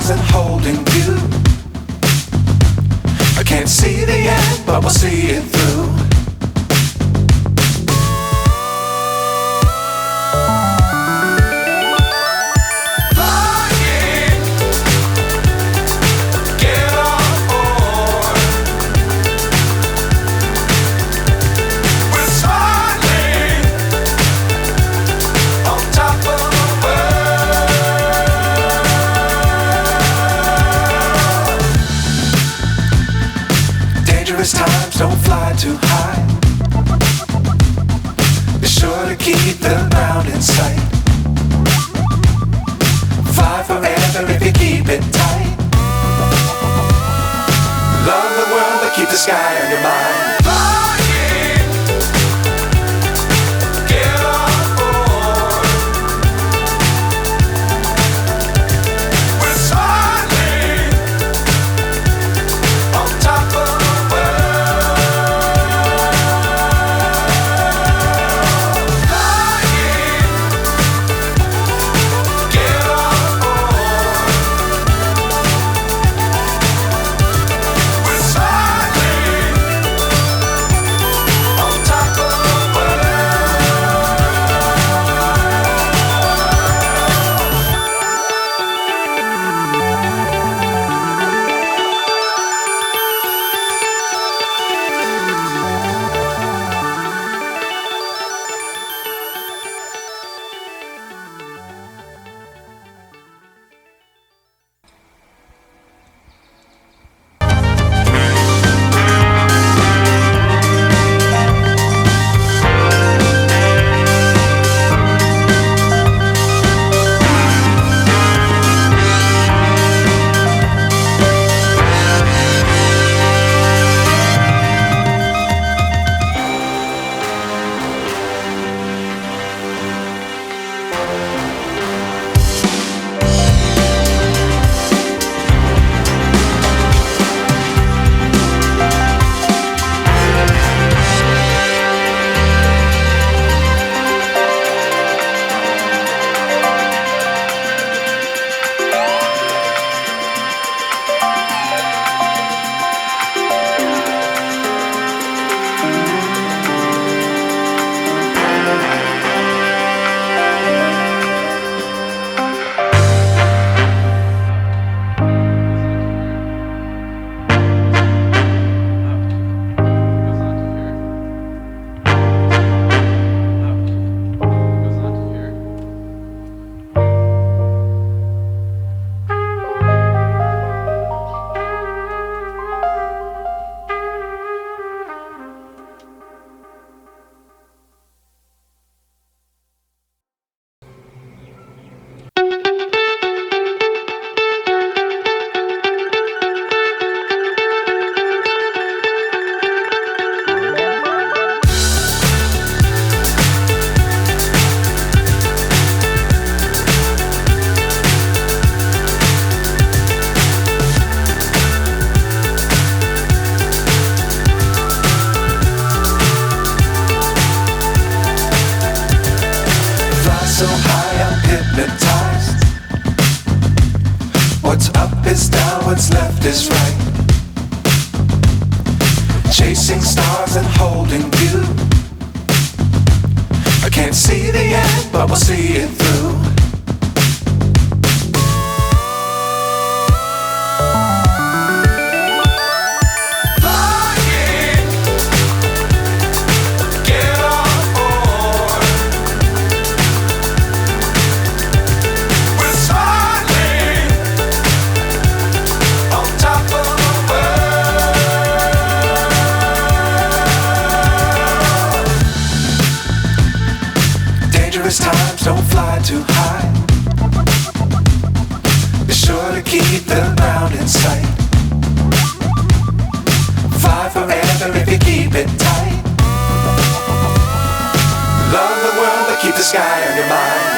stars and holding you. I can't see the end, but we'll see it through. Times don't fly too high. Be sure to keep the ground in sight. Fly forever if you keep it tight. Love the world but keep the sky on your mind. So high I'm hypnotized. What's up is down, what's left is right. Chasing stars and holding you. I can't see the end, but we'll see it through. Times don't fly too high. Be sure to keep the ground in sight. Fly forever if you keep it tight. Love the world but keep the sky on your mind.